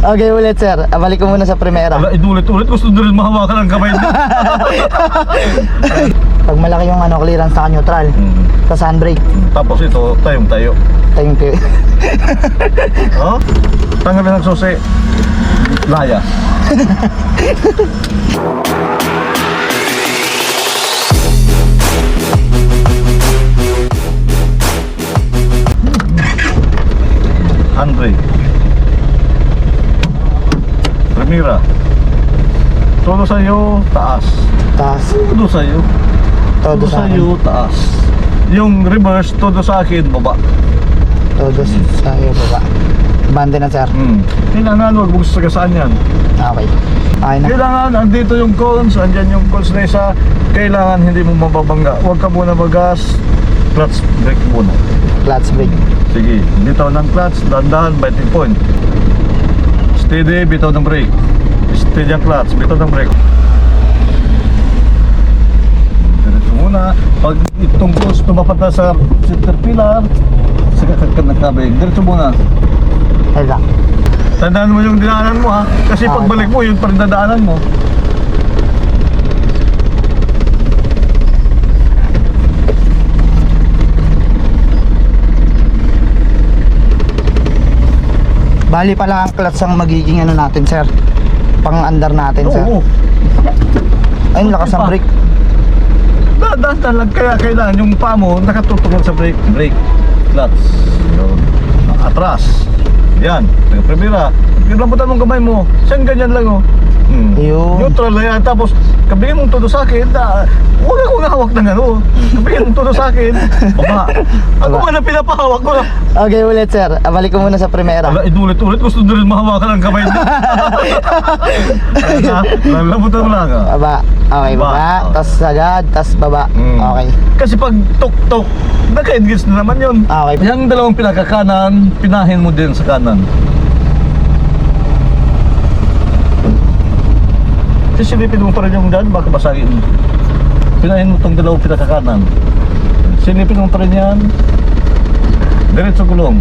Okay, ulit sir. Balik ko muna sa primera. Ala, inulit-ulit. Gusto na rin mahawakan ang kamay niya. Pag malaki yung clearance sa neutral, sa handbrake, Tapos ito, tayong tayo. tayong kayo. Oh? Tanggalin ang susi. Laya. Handbrake. Primera. Todo sa'yo, taas. Taas. Todo sa'yo. Todo sa akin. sa'yo, taas. Yung reverse, todo sa akin, baba. Todo sa iyo baba. Bande na sir. Kailangan huwag mong sagasaan yan. Okay. Okay na. Kailangan, andito yung cones, andyan yung cones na isa. Kailangan hindi mo mababangga. Huwag ka muna magas. Clutch brake muna. Clutch brake. Sige, bitaw ng clutch, dahan-dahan, biting point. Steady, bitaw ng brake. Steady ang clutch, bitaw ng brake. Diretso muna. Pag itong cones tumapat na sa center pillar, saka ka nagkabig. Diretso muna. Ayun lang. Tandaan mo yung dinaanan mo ha. Kasi pagbalik mo, yun pa rin dadaanan mo. Bali pala ang clutch ang magiging ano natin sir. Pang-under natin sir. Oo. Ayun, lakas ng brake. Dahan-dahan lang. Kaya kailangan yung paa mo nakatutungan sa brake. Brake. Clutch. Yun. Atras. Yan. Primera. Lambutan mong kamay mo. Saan ganyan lang oh. Yun. Neutral na yan. Tapos kabigyan mong todo sa akin. Huwag akong hawak ng ano. Kabigyan mong todo sa akin. Baba. Ako Baba. man ang pinapahawak ko. Okay, ulit sir. Balik ko muna sa primera. Ala, inulit-ulit. Gusto na rin mahawakan ang kamay niya. Lambutan mo lang ah. Baba. Okay, Baba. baba. Tas sagad, tas baba. Okay. Kasi pag tok-tok, naka-engage na naman yun. Okay. Yung dalawang pinakakanan, pinahin mo din sa kanan. Sisilipin mo pa rin yung dyan, baka basagin. Pinahin mo itong dalawang pinakakanan. Silipin mo pa rin yan. Diretso gulong.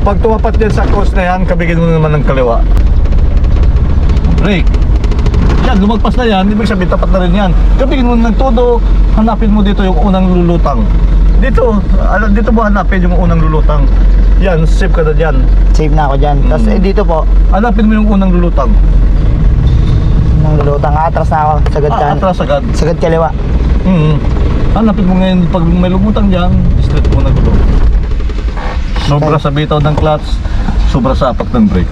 Pag tumapat yan sa cross na yan, kabigin mo naman ng kaliwa. Brake. Yan, lumagpas na yan, ibig sabihin tapat na rin yan. Kabigin mo ng todo, hanapin mo dito yung unang lulutang. Dito, dito mo hanapin yung unang lulutang. Yan, safe ka na dyan. Save na ako dyan. Tas dito po, Hanapin mo yung unang lulutang. nang lulutang atras na ako. Sagad kan. Atras agad. Sagad kaliwa. Hanapin mo ngayon, pag may lumutang dyan, straight mo na gulo. Sobra sa bitaw ng clutch, sobra sa apat ng brake.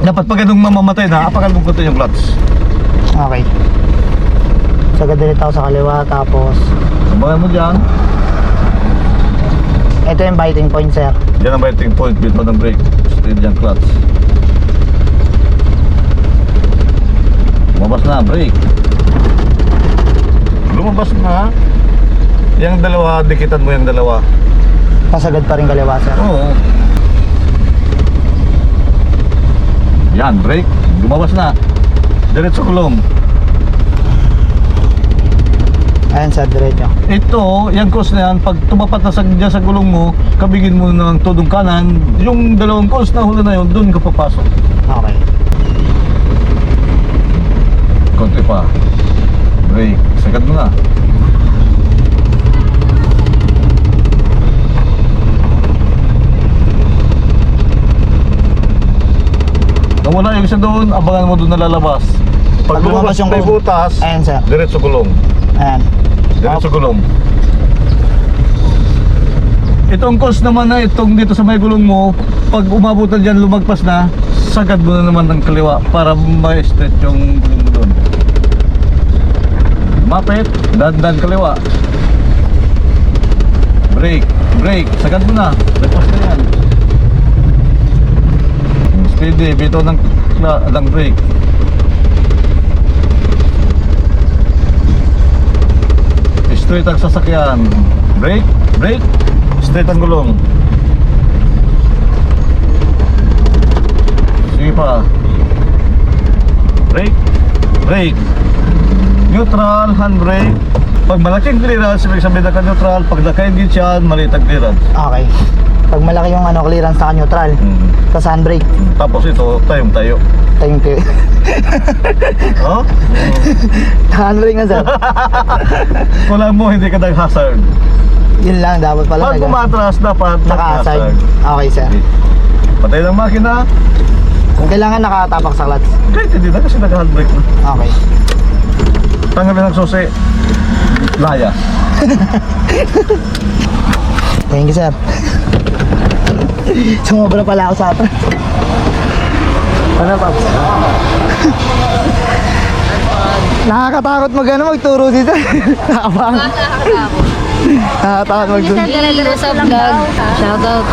Dapat pag ganung mamamatay na, apakan mo ko yung clutch. Okay. Sagad ulit ako sa kaliwa. Tapos, Sabayan mo dyan. ito yung biting point sir. Yan ang biting point, bitaw ng brake. Straight yung clutch. Lumabas na, brake. Lumabas na. Yung dalawa, dikitan mo yung dalawa. Pasagad pa rin kaliwa sir. Oo. Yan, brake. Lumabas na. Diretso gulong. Ayan sir, diretso. Ito, yung cross na yan, pag tumapat na dyan sa gulong mo, kabigin mo ng todong kanan, yung dalawang cross na huli na yun, doon ka papasok. Okay. Konti pa. Brake. Sagad mo na. Nawala yung isa doon, abangan mo doon na lalabas. Pag lumabas yung may gulong. butas, Ayan sir. diretso gulong. Ayan. Diretso gulong. Itong course naman na itong dito sa may gulong mo, pag umabutan dyan, lumagpas na, sagad mo na naman ng kaliwa para ma-straight yung gulong mo doon. Mapit, dandan kaliwa. Brake, brake, sagad mo na, lagpas na yan. Steady, bitaw ng brake. Straight ang sasakyan. Brake, brake, straight ang gulong. Sige pa. Brake, brake. Neutral, handbrake. Pag malaking clearance, ibig sabihin naka-neutral. Pag naka-engage yan, maliit ang clearance. Okay. Pag malaki yung clearance sa neutral, sa handbrake, Tapos ito, tayo. tayong Oh? handbrake na sir. Kulang mo, hindi ka nag-hazard. Yun lang, dapat pala Pag umatras, dapat naka-hazard. Okay sir. Patay ng makina, Kailangan nakatapak sa clutch. kahit hindi na kasi nag-handbrake na. Okay. Tanggalin ang susi, laya. Thank you sir. Sumobra pala ako sa atras. Ano Pops? Nakakatakot magturo dito. Nakakabangan. Nakakatakot magturo. Dire-dire sa vlog. Shoutout.